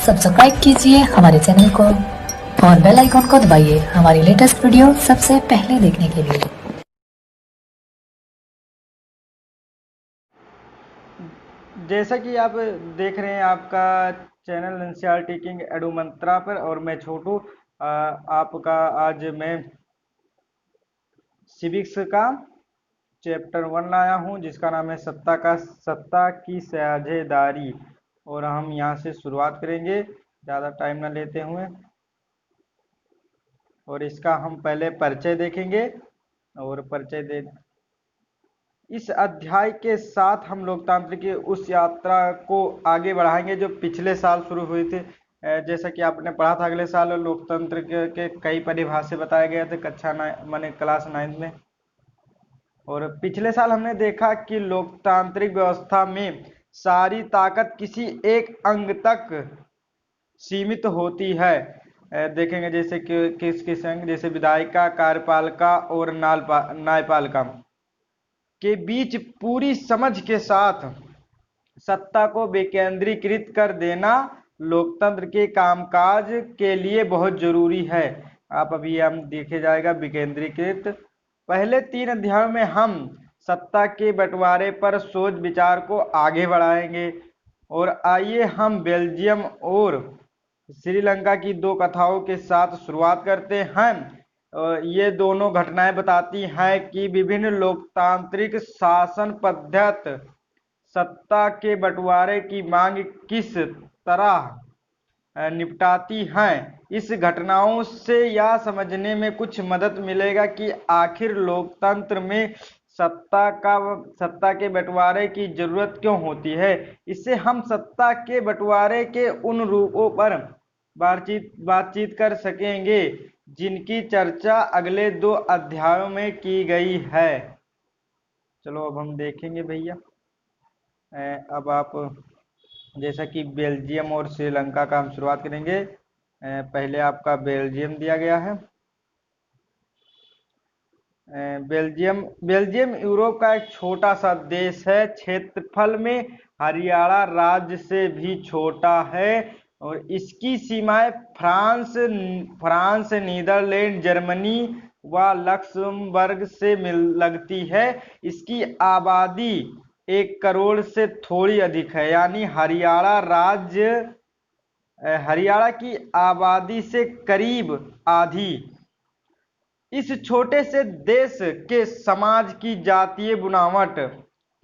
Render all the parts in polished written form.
Subscribe कीजिए हमारे channel को और बेल आइकॉन को दबाइए हमारी लेटेस्ट वीडियो सबसे पहले देखने के लिए। जैसा कि आप देख रहे हैं आपका चैनल एनसीईआरटी किंग एडू मंत्रा पर, और मैं छोटू आपका आज मैं सिविक्स का चैप्टर 1 लाया हूं, जिसका नाम है सत्ता की साझेदारी। और हम यहां से शुरुआत करेंगे ज़्यादा टाइम ना लेते हुए, और इसका हम पहले परिचय देखेंगे। और परिचय दे इस अध्याय के साथ हम लोकतंत्र की उस यात्रा को आगे बढ़ाएंगे जो पिछले साल शुरू हुई थी। जैसा कि आपने पढ़ा था, अगले साल लोकतंत्र के कई परिभाषा बताए गए थे कक्षा माने क्लास 9 में। और पिछले साल हमने देखा कि लोकतांत्रिक व्यवस्था में सारी ताकत किसी एक अंग तक सीमित होती है। देखेंगे जैसे कि किस अंग, जैसे विधायिका, कार्यपालिका और न्यायपालिका के बीच पूरी समझ के साथ सत्ता को विकेंद्रीकृत कर देना लोकतंत्र के कामकाज के लिए बहुत जरूरी है। आप अभी हम देखे जाएगा विकेंद्रीकृत। पहले 3 अध्यायों में हम सत्ता के बंटवारे पर सोच विचार को आगे बढ़ाएंगे। और आइए हम बेल्जियम और श्रीलंका की 2 कथाओं के साथ शुरुआत करते हैं। ये दोनों घटनाएं बताती हैं कि विभिन्न लोकतांत्रिक शासन पद्धति सत्ता के बंटवारे की मांग किस तरह निपटाती हैं। इस घटनाओं से यह समझने में कुछ मदद मिलेगा कि आखिर लोकतंत्र में सत्ता के बंटवारे की जरूरत क्यों होती है। इससे हम सत्ता के बंटवारे के उन रूपों पर बातचीत कर सकेंगे जिनकी चर्चा अगले 2 अध्यायों में की गई है। चलो अब हम देखेंगे भैया। अब आप जैसा कि बेल्जियम और श्रीलंका का हम शुरुआत करेंगे। पहले आपका बेल्जियम दिया गया है। बेल्जियम यूरोप का एक छोटा सा देश है। क्षेत्रफल में हरियाणा राज्य से भी छोटा है और इसकी सीमाएं फ्रांस, नीदरलैंड, जर्मनी व लक्समबर्ग से लगती है। इसकी आबादी 1 करोड़ से थोड़ी अधिक है, यानी हरियाणा की आबादी से करीब आधी। इस छोटे से देश के समाज की जातीय बुनावट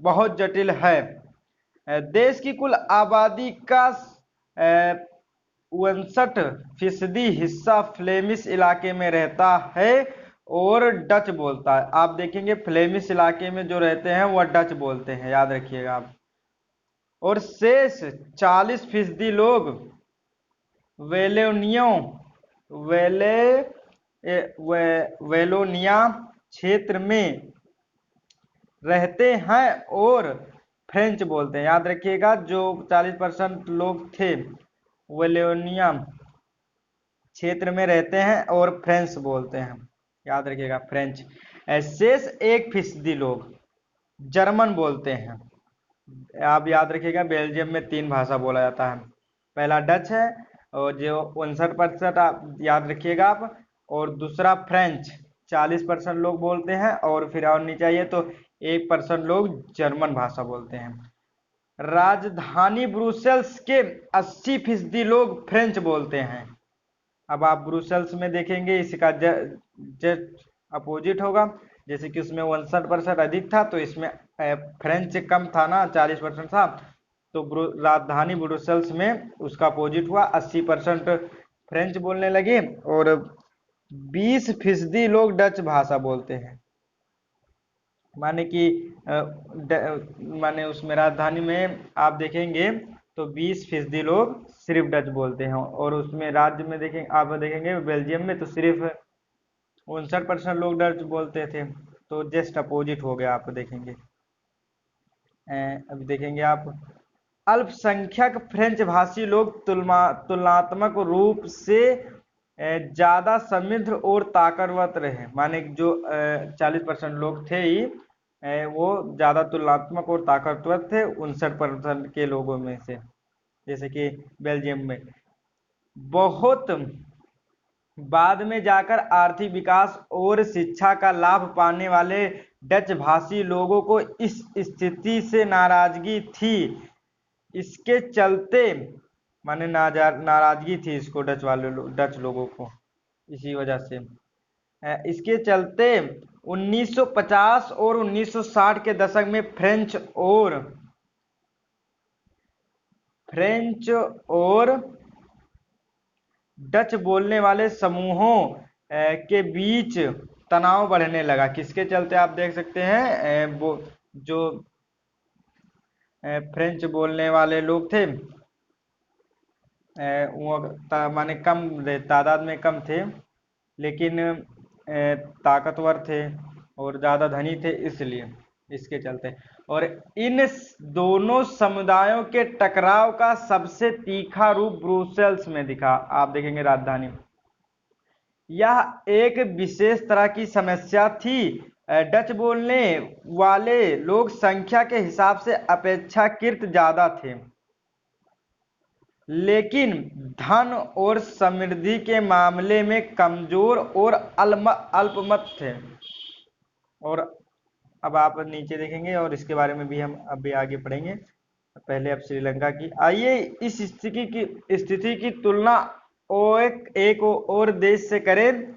बहुत जटिल है। देश की कुल आबादी का 59% हिस्सा फ्लेमिश इलाके में रहता है और डच बोलता है। आप देखेंगे फ्लेमिश इलाके में जो रहते हैं वह डच बोलते हैं, याद रखिएगा आप। और शेष 40% लोग वेलोनिया क्षेत्र में रहते हैं और फ्रेंच बोलते हैं। याद रखिएगा, जो 40% लोग थे वेलोनिया क्षेत्र में रहते हैं और फ्रेंच बोलते हैं। याद रखिएगा फ्रेंच। शेष 1% लोग जर्मन बोलते हैं। आप याद रखिएगा बेल्जियम में 3 भाषा बोला जाता है। पहला डच है और जो 59% आप याद रखिएगा आप, और दूसरा फ्रेंच 40% लोग बोलते हैं, और फिर और नीचे आइए तो 1% लोग जर्मन भाषा बोलते हैं। राजधानी ब्रुसेल्स के 80% लोग फ्रेंच बोलते हैं। अब आप ब्रुसेल्स में देखेंगे इसका जस्ट अपोजिट होगा। जैसे कि उसमें 59% अधिक था तो इसमें फ्रेंच कम था ना, 40% था। तो राजधानी ब्रुसेल्स में उसका अपोजिट हुआ, 80% फ्रेंच बोलने लगे और 20% लोग डच भाषा बोलते हैं। माने कि माने उसमें राजधानी में आप देखेंगे तो 20% लोग सिर्फ डच बोलते हैं, और उसमें राज्य में आप देखेंगे बेल्जियम में तो सिर्फ 59% लोग डच बोलते थे। तो जस्ट अपोजिट हो गया, आप देखेंगे। अभी देखेंगे आप अल्पसंख्यक फ्रेंच भाषी लोग तुलनात्मक रूप से ज्यादा समृद्ध और ताकतवर रहे। माने जो 40% लोग थे ही वो ज्यादा तुलनात्मक और ताकतवर थे 59% के लोगों में से, जैसे कि बेल्जियम में। बहुत बाद में जाकर आर्थिक विकास और शिक्षा का लाभ पाने वाले डच भाषी लोगों को इस स्थिति से नाराजगी थी। इसके चलते माने नाराजगी थी इसको डच लोगों को इसी वजह से। इसके चलते 1950 और 1960 के दशक में फ्रेंच और डच बोलने वाले समूहों के बीच तनाव बढ़ने लगा। किसके चलते आप देख सकते हैं, वो जो फ्रेंच बोलने वाले लोग थे वो माने कम तादाद में कम थे, लेकिन ताकतवर थे और ज़्यादा धनी थे, इसलिए इसके चलते। और इन दोनों समुदायों के टकराव का सबसे तीखा रूप ब्रुसेल्स में दिखा। आप देखेंगे राजधानी, यह एक विशेष तरह की समस्या थी। डच बोलने वाले लोग संख्या के हिसाब से अपेक्षाकृत ज़्यादा थे, लेकिन धन और समृद्धि के मामले में कमजोर और अल्पमत थे। और अब आप नीचे देखेंगे और इसके बारे में भी हम अभी आगे पढ़ेंगे। पहले अब श्रीलंका की, आइए इस स्थिति की तुलना एक और देश से करें।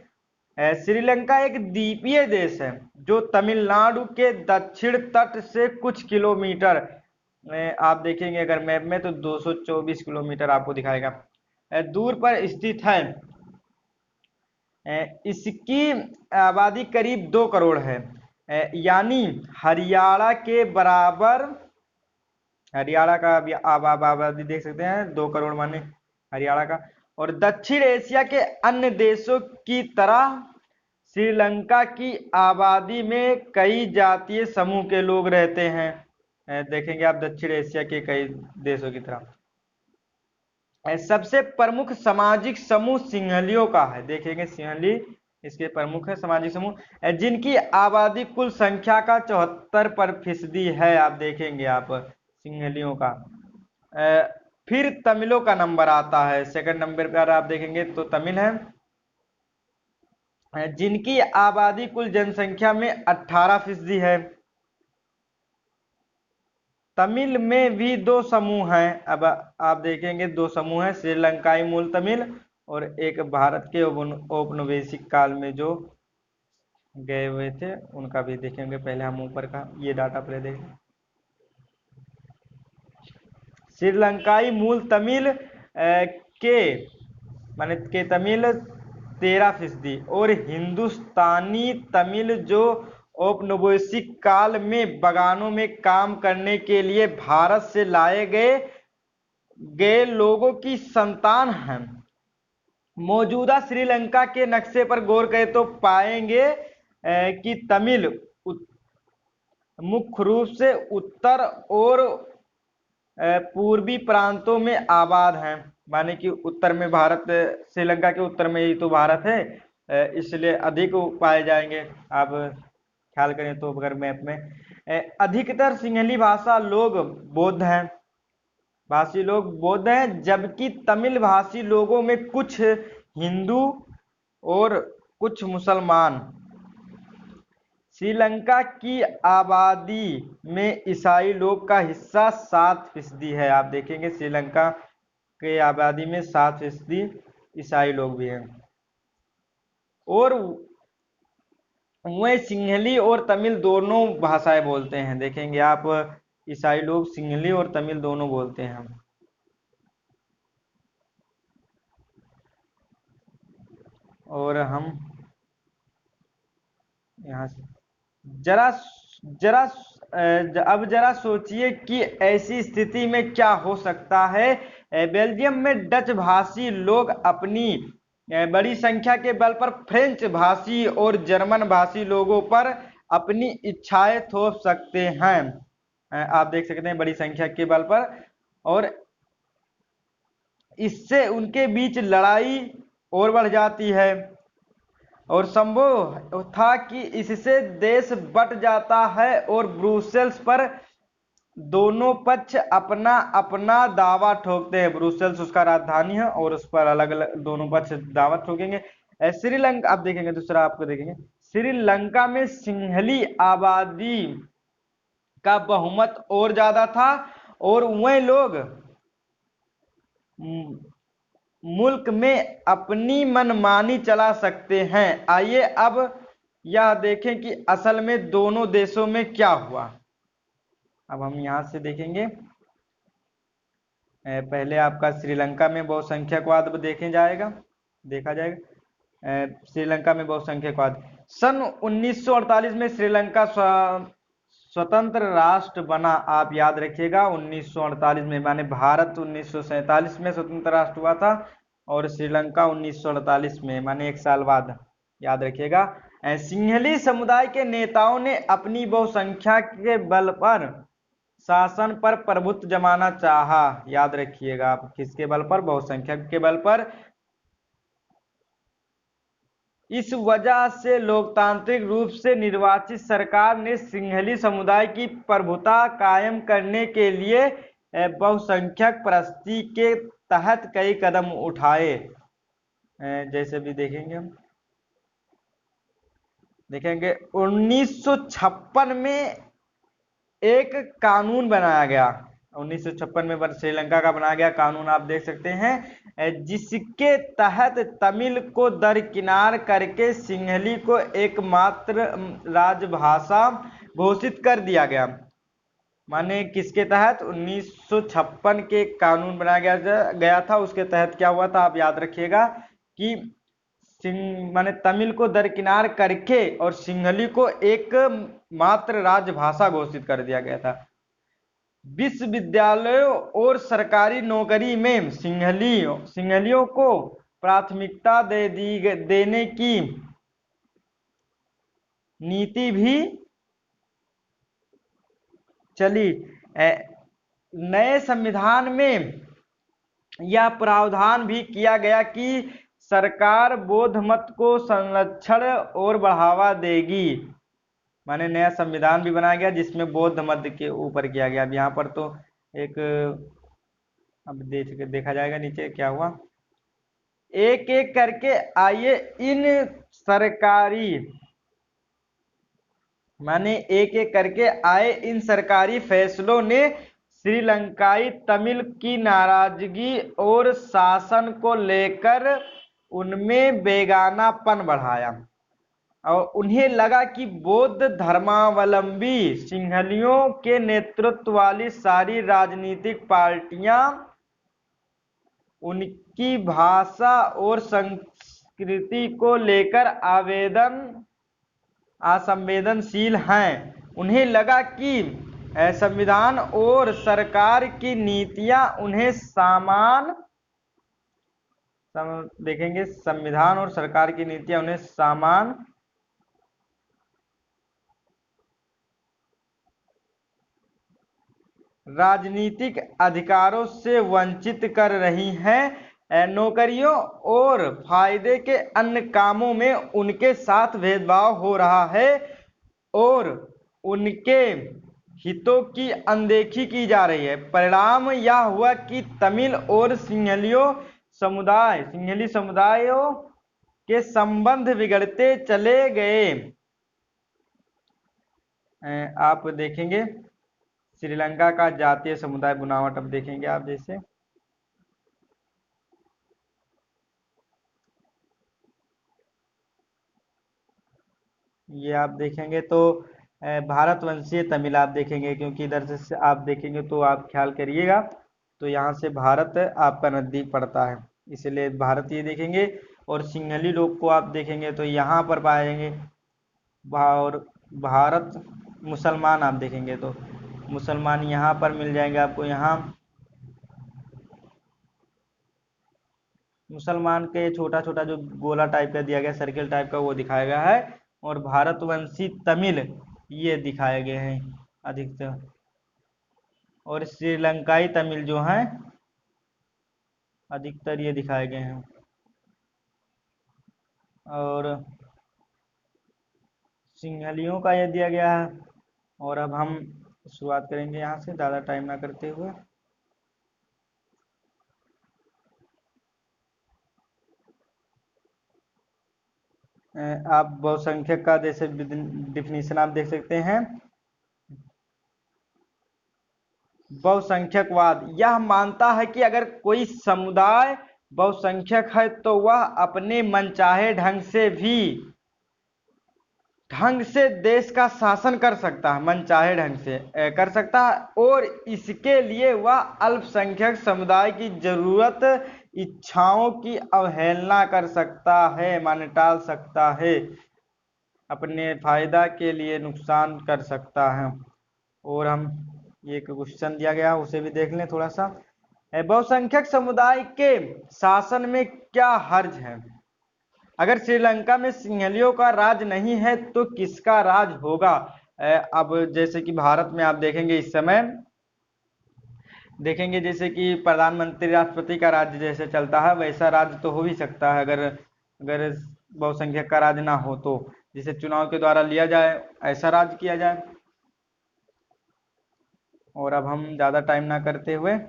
श्रीलंका एक द्वीपीय देश है जो तमिलनाडु के दक्षिण तट से कुछ किलोमीटर, आप देखेंगे अगर मैप में तो 224 किलोमीटर आपको दिखाएगा, दूर पर स्थित है। इसकी आबादी करीब 2 करोड़ है, यानी हरियाणा के बराबर। हरियाणा का आबादी देख सकते हैं, 2 करोड़ माने हरियाणा का। और दक्षिण एशिया के अन्य देशों की तरह श्रीलंका की आबादी में कई जातीय समूह के लोग रहते हैं। देखेंगे आप दक्षिण एशिया के कई देशों की तरह। सबसे प्रमुख सामाजिक समूह सिंहलियों का है। देखेंगे सिंहली इसके प्रमुख है सामाजिक समूह, जिनकी आबादी कुल संख्या का 74% है। आप देखेंगे आप सिंहलियों का। फिर तमिलों का नंबर आता है, सेकंड नंबर पर आप देखेंगे तो तमिल है, जिनकी आबादी कुल जनसंख्या में 18% है। तमिल में भी 2 समूह हैं। अब आप देखेंगे 2 समूह हैं, श्रीलंकाई मूल तमिल और एक भारत के औपनिवेशिक काल में जो गए हुए थे उनका भी देखेंगे। पहले हम ऊपर का ये डाटा पहले देखें। श्रीलंकाई मूल तमिल के तमिल 13% और हिंदुस्तानी तमिल जो औपनिवेशिक काल में बगानों में काम करने के लिए भारत से लाए गए लोगों की संतान हैं। मौजूदा श्रीलंका के नक्शे पर गौर करें तो पाएंगे कि तमिल मुख्य रूप से उत्तर और पूर्वी प्रांतों में आबाद हैं, माने कि उत्तर में भारत, श्रीलंका के उत्तर में ही तो भारत है, इसलिए अधिक पाए जाएंगे। आप ख्याल करें तो अगर मैप में अधिकतर सिंहली भाषी लोग बौद्ध हैं, जबकि तमिल भाषी लोगों में कुछ हिंदू और कुछ मुसलमान। श्रीलंका की आबादी में ईसाई लोग का हिस्सा 7% है। आप देखेंगे श्रीलंका के आबादी में 7% ईसाई लोग भी हैं। और वे सिंहली और तमिल दोनों भाषाएं बोलते हैं। देखेंगे आप ईसाई लोग सिंहली और तमिल दोनों बोलते हैं। और हम यहाँ से अब जरा सोचिए कि ऐसी स्थिति में क्या हो सकता है। बेल्जियम में डच भाषी लोग अपनी बड़ी संख्या के बल पर फ्रेंच भाषी और जर्मन भाषी लोगों पर अपनी इच्छाएं थोप सकते हैं। आप देख सकते हैं बड़ी संख्या के बल पर, और इससे उनके बीच लड़ाई और बढ़ जाती है, और संभव था कि इससे देश बट जाता है और ब्रुसेल्स पर दोनों पक्ष अपना अपना दावा ठोकते हैं। ब्रुसेल्स उसका राजधानी है और उस पर अलग अलग दोनों पक्ष दावा ठोकेंगे। श्रीलंका आप देखेंगे, दूसरा आपको देखेंगे, श्रीलंका में सिंहली आबादी का बहुमत और ज्यादा था और वह लोग मुल्क में अपनी मनमानी चला सकते हैं। आइए अब यह देखें कि असल में दोनों देशों में क्या हुआ। अब हम यहां से देखेंगे, पहले आपका श्रीलंका में बहुसंख्यकवाद देखा जाएगा। श्रीलंका में बहुसंख्यकवाद सन 1948 में श्रीलंका स्वतंत्र राष्ट्र बना। आप याद रखिएगा 1948 में, माने भारत 1947 में स्वतंत्र राष्ट्र हुआ था और श्रीलंका 1948 में, माने एक साल बाद। याद रखिएगा। सिंहली समुदाय के नेताओं ने अपनी बहुसंख्या के बल पर शासन पर प्रभुत्व जमाना चाहा। याद रखिएगा आप, किसके बल पर? बहुसंख्यक के बल पर। इस वजह से लोकतांत्रिक रूप से निर्वाचित सरकार ने सिंहली समुदाय की प्रभुता कायम करने के लिए बहुसंख्यक प्रस्ती के तहत कई कदम उठाए। जैसे भी देखेंगे हम, देखेंगे 1956 में एक कानून बनाया गया। 1956 में श्रीलंका का बनाया गया कानून आप देख सकते हैं, जिसके तहत तमिल को दरकिनार करके सिंहली को एकमात्र राजभाषा घोषित कर दिया गया। माने किसके तहत? 1956 के कानून बनाया गया था। उसके तहत क्या हुआ था आप याद रखिएगा कि माने तमिल को दरकिनार करके और सिंहली को एक मात्र राजभाषा घोषित कर दिया गया था। विश्वविद्यालयों और सरकारी नौकरी में सिंहलियों को प्राथमिकता देने की नीति भी चली। नए संविधान में यह प्रावधान भी किया गया कि सरकार बौद्ध मत को संरक्षण और बढ़ावा देगी। माने नया संविधान भी बनाया गया जिसमें बौद्ध मत के ऊपर किया गया। अब यहाँ पर तो एक, अब देखा जाएगा नीचे क्या हुआ। एक एक करके आइए इन सरकारी, माने एक एक करके आए इन सरकारी फैसलों ने श्रीलंकाई तमिल की नाराजगी और शासन को लेकर उनमें बेगानापन बढ़ाया और उन्हें लगा कि बौद्ध धर्मावलंबी सिंहलियों के नेतृत्व वाली सारी राजनीतिक पार्टियां उनकी भाषा और संस्कृति को लेकर असंवेदनशील हैं। उन्हें लगा कि संविधान और सरकार की नीतियां उन्हें देखेंगे, संविधान और सरकार की नीतियां उन्हें समान राजनीतिक अधिकारों से वंचित कर रही हैं। नौकरियों और फायदे के अन्य कामों में उनके साथ भेदभाव हो रहा है और उनके हितों की अनदेखी की जा रही है। परिणाम यह हुआ कि तमिल और सिंहली समुदायों के संबंध बिगड़ते चले गए। आप देखेंगे श्रीलंका का जातीय समुदाय बनावट, अब देखेंगे आप, जैसे ये आप देखेंगे तो भारतवंशीय तमिल आप देखेंगे, क्योंकि इधर से आप देखेंगे तो आप ख्याल करिएगा तो यहाँ से भारत आपका नजदीक पड़ता है, इसलिए भारतीय देखेंगे। और सिंहली लोग को आप देखेंगे तो यहाँ पर पाएंगे। और भारत मुसलमान आप देखेंगे तो मुसलमान यहाँ पर मिल जाएंगे आपको। यहाँ मुसलमान के छोटा छोटा जो गोला टाइप का दिया गया, सर्किल टाइप का, वो दिखाया गया है। और भारतवंशी तमिल ये दिखाए गए हैं अधिकतर। और श्रीलंकाई तमिल जो हैं अधिकतर ये दिखाए गए हैं। और सिंहलियों का ये दिया गया है। और अब हम शुरुआत करेंगे यहाँ से ज़्यादा टाइम ना करते हुए। आप बहुसंख्यक का जैसे डिफिनीशन आप देख सकते हैं। बहुसंख्यकवाद यह मानता है कि अगर कोई समुदाय बहुसंख्यक है तो वह अपने मनचाहे ढंग से देश का शासन कर सकता है, मनचाहे ढंग से कर सकता है, और इसके लिए वह अल्पसंख्यक समुदाय की जरूरत इच्छाओं की अवहेलना कर सकता है, माने टाल सकता है, अपने फायदा के लिए नुकसान कर सकता है। और हम एक क्वेश्चन दिया गया उसे भी देख लें थोड़ा सा। बहुसंख्यक समुदाय के शासन में क्या हर्ज है? अगर श्रीलंका में सिंहलियों का राज नहीं है तो किसका राज होगा? अब जैसे कि भारत में आप देखेंगे इस समय देखेंगे जैसे कि प्रधानमंत्री राष्ट्रपति का राज्य जैसे चलता है वैसा राज्य तो हो ही सकता है, अगर अगर बहुसंख्यक का राज ना हो तो, जिसे चुनाव के द्वारा लिया जाए ऐसा राज्य किया जाए। और अब हम ज़्यादा टाइम ना करते हुए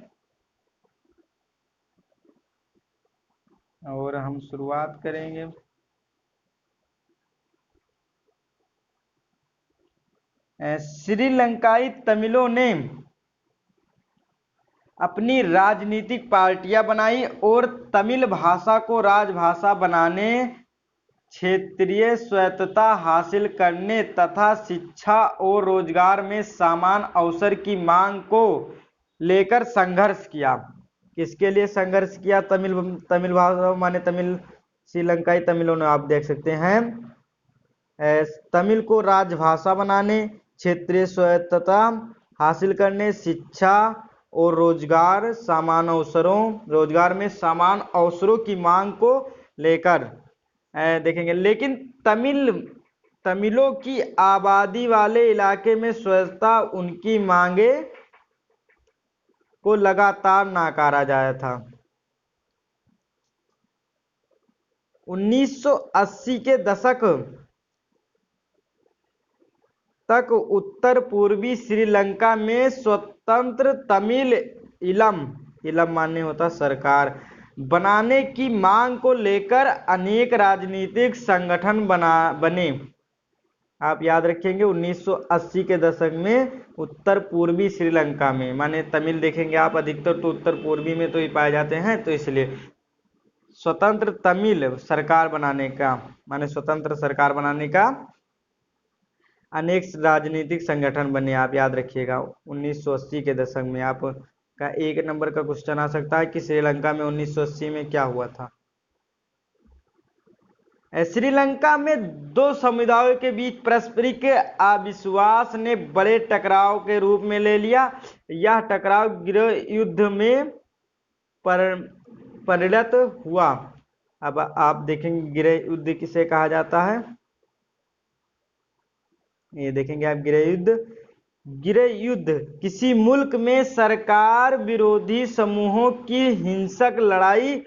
और हम शुरुआत करेंगे। श्रीलंकाई तमिलों ने अपनी राजनीतिक पार्टियां बनाई और तमिल भाषा को राजभाषा बनाने, क्षेत्रीय स्वायत्तता हासिल करने तथा शिक्षा और रोजगार में समान अवसर की मांग को लेकर संघर्ष किया। किसके लिए संघर्ष किया? तमिल भाषा माने तमिल श्रीलंकाई तमिलों ने, आप देख सकते हैं, तमिल को राजभाषा बनाने, क्षेत्रीय स्वायत्तता हासिल करने, शिक्षा और रोजगार में समान अवसरों की मांग को लेकर देखेंगे। लेकिन तमिलों की आबादी वाले इलाके में स्वच्छता उनकी मांगे को लगातार नकारा जाया था। 1980 के दशक तक उत्तर पूर्वी श्रीलंका में स्वतंत्र तमिल इलम माने होता सरकार बनाने की मांग को लेकर अनेक राजनीतिक संगठन बने। आप याद रखेंगे 1980 के दशक में उत्तर पूर्वी श्रीलंका में, माने तमिल देखेंगे आप अधिकतर तो उत्तर पूर्वी में तो ही पाए जाते हैं, तो इसलिए स्वतंत्र तमिल सरकार बनाने का माने स्वतंत्र सरकार बनाने का अनेक राजनीतिक संगठन बने। आप याद रखिएगा 1980 के दशक में। आपका 1 नंबर का क्वेश्चन आ सकता है कि श्रीलंका में 1980 में क्या हुआ था। श्रीलंका में दो समुदायों के बीच पारस्परिक अविश्वास ने बड़े टकराव के रूप में ले लिया। यह टकराव गृह युद्ध में परिणत हुआ। अब आप देखेंगे गृह युद्ध किसे कहा जाता है, ये देखेंगे आप गृह युद्ध किसी मुल्क में सरकार विरोधी समूहों की हिंसक लड़ाई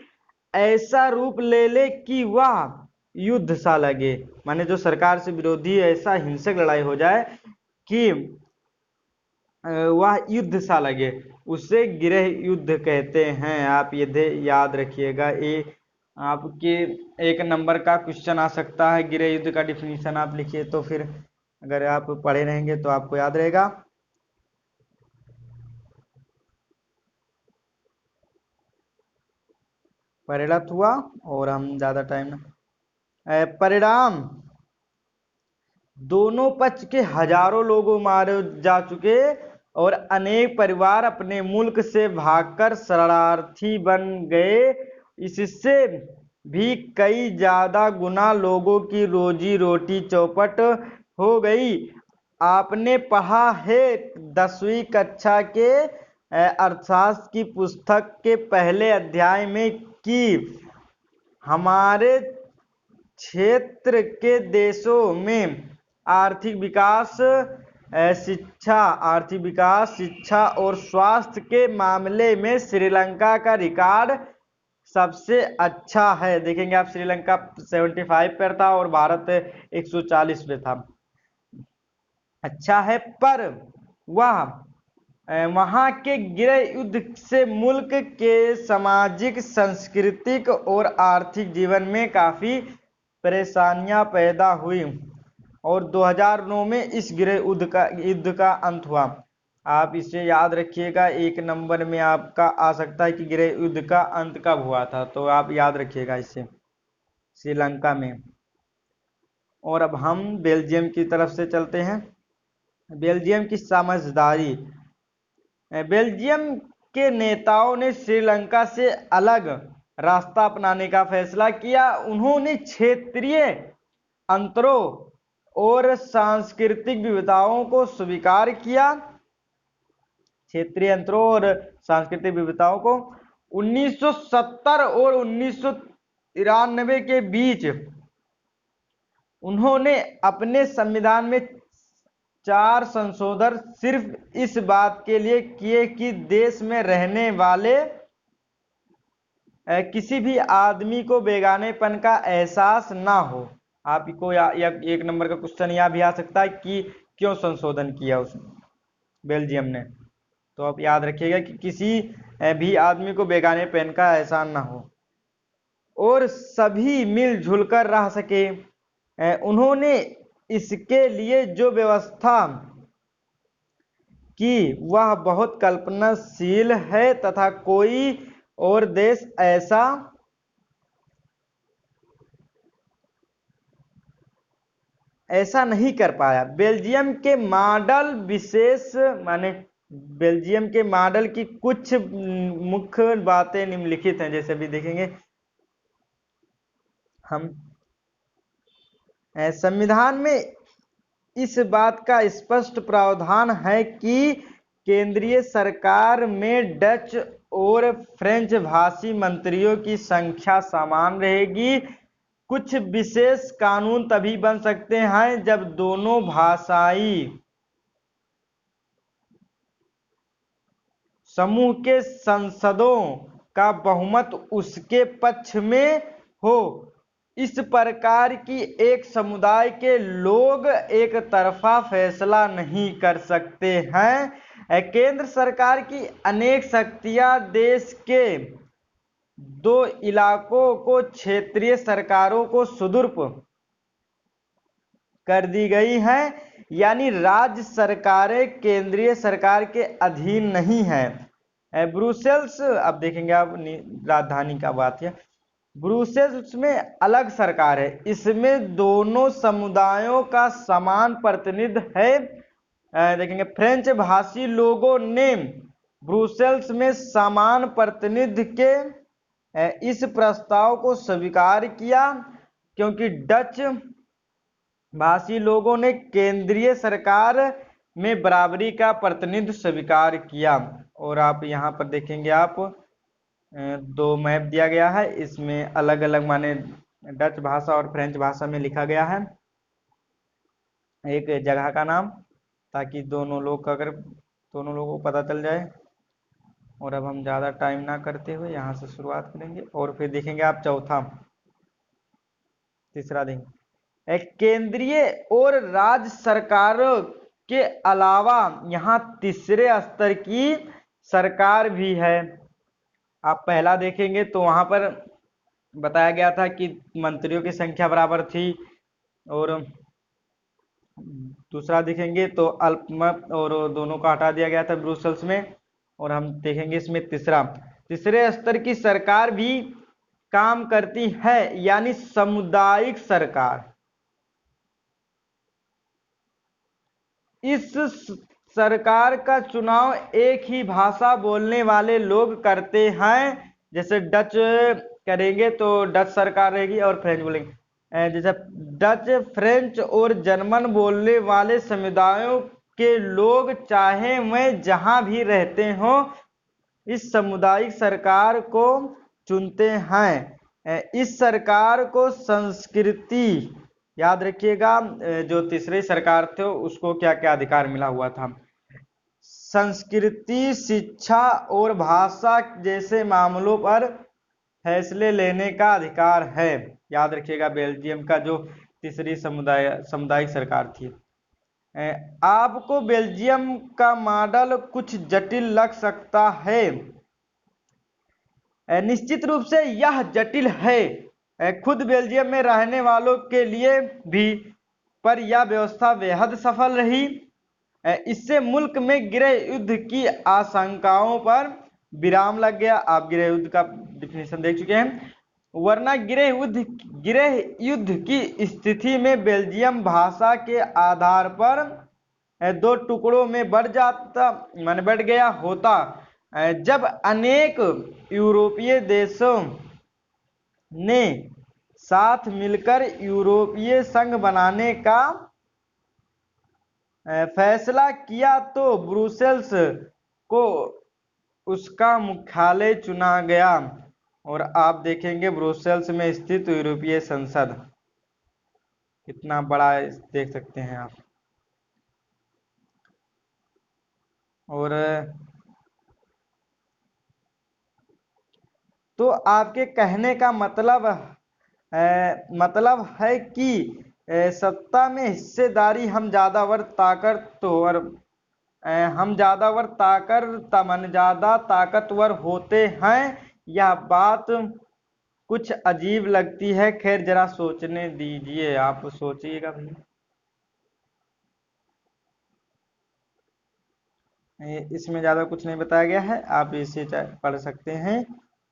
ऐसा रूप ले ले कि वह युद्ध सा लगे, माने जो सरकार से विरोधी ऐसा हिंसक लड़ाई हो जाए कि वह युद्ध सा लगे, उसे गृह युद्ध कहते हैं। आप ये याद रखिएगा, ये आपके 1 नंबर का क्वेश्चन आ सकता है। गृह युद्ध का डिफिनीशन आप लिखिए तो फिर अगर आप पढ़े रहेंगे तो आपको याद रहेगा। परिणत हुआ। और हम ज्यादा टाइम परिणाम दोनों पक्ष के हजारों लोग मारे जा चुके और अनेक परिवार अपने मुल्क से भागकर शरणार्थी बन गए। इससे भी कई ज्यादा गुना लोगों की रोजी रोटी चौपट हो गई। आपने पढ़ा है 10वीं कक्षा के अर्थशास्त्र की पुस्तक के पहले अध्याय में कि हमारे क्षेत्र के देशों में आर्थिक विकास, शिक्षा और स्वास्थ्य के मामले में श्रीलंका का रिकॉर्ड सबसे अच्छा है। देखेंगे आप श्रीलंका 75 पर था और भारत 140 पे था। अच्छा है, पर वहां के गृह युद्ध से मुल्क के सामाजिक, सांस्कृतिक और आर्थिक जीवन में काफी परेशानियां पैदा हुई और 2009 में इस गृह युद्ध का अंत हुआ। आप इसे याद रखिएगा, 1 नंबर में आपका आ सकता है कि गृह युद्ध का अंत कब हुआ था, तो आप याद रखिएगा इसे, श्रीलंका में। और अब हम बेल्जियम की तरफ से चलते हैं। बेल्जियम की समझदारी। बेल्जियम के नेताओं ने श्रीलंका से अलग रास्ता अपनाने का फैसला किया। उन्होंने क्षेत्रीय अंतरों और सांस्कृतिक विविधताओं को स्वीकार किया। क्षेत्रीय अंतरों और सांस्कृतिक विविधताओं को 1970 और 1993 के बीच उन्होंने अपने संविधान में 4 संशोधन सिर्फ इस बात के लिए किए कि देश में रहने वाले किसी भी आदमी को बेगानेपन का एहसास ना हो। आपको 1 नंबर का क्वेश्चन यह भी आ सकता है कि क्यों संशोधन किया उस बेल्जियम ने, तो आप याद रखिएगा कि किसी भी आदमी को बेगानेपन का एहसास ना हो और सभी मिलजुल कर रह सके। उन्होंने इसके लिए जो व्यवस्था की वह बहुत कल्पनाशील है तथा कोई और देश ऐसा नहीं कर पाया। बेल्जियम के मॉडल विशेष माने बेल्जियम के मॉडल की कुछ मुख्य बातें निम्नलिखित हैं, जैसे भी देखेंगे हम। संविधान में इस बात का स्पष्ट प्रावधान है कि केंद्रीय सरकार में डच और फ्रेंच भाषी मंत्रियों की संख्या समान रहेगी। कुछ विशेष कानून तभी बन सकते हैं जब दोनों भाषाई समूह के संसदों का बहुमत उसके पक्ष में हो। इस प्रकार की एक समुदाय के लोग एक तरफा फैसला नहीं कर सकते हैं। केंद्र सरकार की अनेक शक्तियां देश के 2 इलाकों को क्षेत्रीय सरकारों को सुदूर कर दी गई हैं, यानी राज्य सरकारें केंद्रीय सरकार के अधीन नहीं है। ब्रुसेल्स, अब देखेंगे आप राजधानी का बात है, ब्रुसेल्स में अलग सरकार है, इसमें दोनों समुदायों का समान प्रतिनिधित्व है। देखेंगे फ्रेंच भाषी लोगों ने ब्रुसेल्स में समान प्रतिनिधित्व के इस प्रस्ताव को स्वीकार किया क्योंकि डच भाषी लोगों ने केंद्रीय सरकार में बराबरी का प्रतिनिधित्व स्वीकार किया। और आप यहाँ पर देखेंगे आप 2 मैप दिया गया है, इसमें अलग अलग माने डच भाषा और फ्रेंच भाषा में लिखा गया है एक जगह का नाम, ताकि दोनों लोगों को पता चल जाए। और अब हम ज़्यादा टाइम ना करते हुए यहाँ से शुरुआत करेंगे और फिर देखेंगे आप तीसरा देखेंगे। केंद्रीय और राज्य सरकारों के अलावा यहाँ तीसरे स्तर की सरकार भी है। आप पहला देखेंगे तो वहां पर बताया गया था कि मंत्रियों की संख्या बराबर थी, और दूसरा देखेंगे तो अल्पमत और दोनों को हटा दिया गया था ब्रुसेल्स में। और हम देखेंगे इसमें तीसरे स्तर की सरकार भी काम करती है, यानी सामुदायिक सरकार। इस सरकार का चुनाव एक ही भाषा बोलने वाले लोग करते हैं, जैसे डच करेंगे तो डच सरकार रहेगी और फ्रेंच बोलेंगे। जैसे डच, फ्रेंच और जर्मन बोलने वाले समुदायों के लोग चाहे वह जहां भी रहते हो इस सामुदायिक सरकार को चुनते हैं। इस सरकार को संस्कृति, याद रखिएगा जो तीसरी सरकार थे उसको क्या क्या अधिकार मिला हुआ था, संस्कृति, शिक्षा और भाषा जैसे मामलों पर फैसले लेने का अधिकार है। याद रखिएगा बेल्जियम का जो तीसरी सामुदायिक सरकार थी। आपको बेल्जियम का मॉडल कुछ जटिल लग सकता है। निश्चित रूप से यह जटिल है, खुद बेल्जियम में रहने वालों के लिए भी, पर यह व्यवस्था बेहद सफल रही। इससे मुल्क में गृह युद्ध की आशंकाओं पर विराम लग गया। आप गृह युद्ध का डिफिनेशन देख चुके हैं। वरना गृह युद्ध की स्थिति में बेल्जियम भाषा के आधार पर दो टुकड़ों में बढ़ गया होता। जब अनेक यूरोपीय देशों ने साथ मिलकर यूरोपीय संघ बनाने का फैसला किया तो ब्रुसेल्स को उसका मुख्यालय चुना गया। और आप देखेंगे ब्रुसेल्स में स्थित यूरोपीय संसद कितना बड़ा देख सकते हैं आप। और तो आपके कहने का मतलब है कि सत्ता में हिस्सेदारी हम ज्यादा ताकतवर होते हैं। यह बात कुछ अजीब लगती है। खैर जरा सोचने दीजिए, आप सोचिएगा भैया। इसमें ज्यादा कुछ नहीं बताया गया है, आप इसे पढ़ सकते हैं।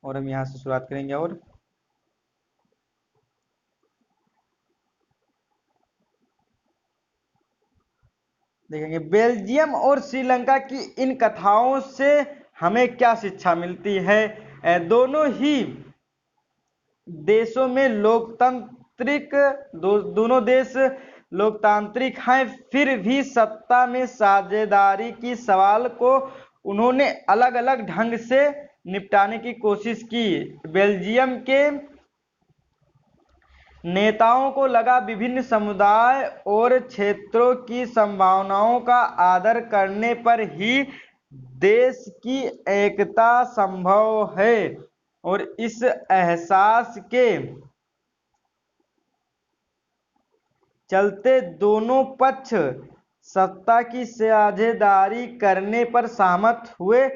और हम यहाँ से शुरुआत करेंगे। और देखेंगे बेल्जियम और श्रीलंका की इन कथाओं से हमें क्या शिक्षा मिलती है। दोनों ही देशों में दोनों देश लोकतांत्रिक हैं, फिर भी सत्ता में साझेदारी की सवाल को उन्होंने अलग अलग ढंग से निपटाने की कोशिश की। बेल्जियम के नेताओं को लगा विभिन्न समुदाय और क्षेत्रों की संभावनाओं का आदर करने पर ही देश की एकता संभव है। और इस एहसास के चलते दोनों पक्ष सत्ता की साझेदारी करने पर सहमत हुए।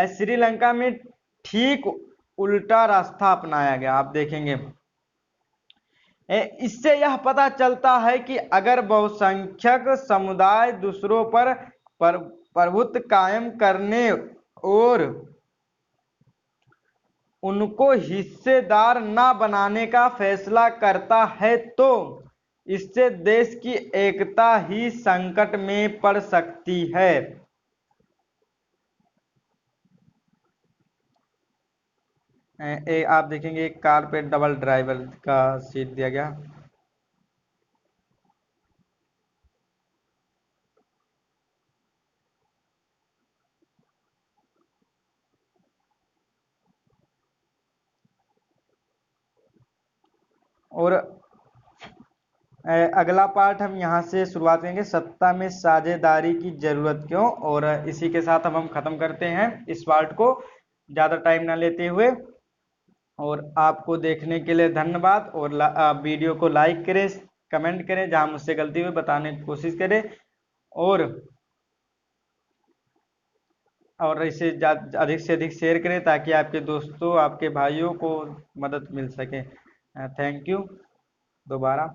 श्रीलंका में ठीक उल्टा रास्ता अपनाया गया। आप देखेंगे इससे यह पता चलता है कि अगर बहुसंख्यक समुदाय दूसरों पर प्रभुत्व कायम करने और उनको हिस्सेदार न बनाने का फैसला करता है तो इससे देश की एकता ही संकट में पड़ सकती है। आप देखेंगे एक कार पे डबल ड्राइवर का सीट दिया गया। और अगला पार्ट हम यहाँ से शुरुआत करेंगे, सत्ता में साझेदारी की जरूरत क्यों। और इसी के साथ अब हम खत्म करते हैं इस पार्ट को, ज्यादा टाइम ना लेते हुए। और आपको देखने के लिए धन्यवाद। और वीडियो को लाइक करें, कमेंट करें, जहां मुझसे गलती हुई बताने की कोशिश करें। और इसे अधिक से अधिक शेयर करें ताकि आपके दोस्तों, आपके भाइयों को मदद मिल सके। थैंक यू दोबारा।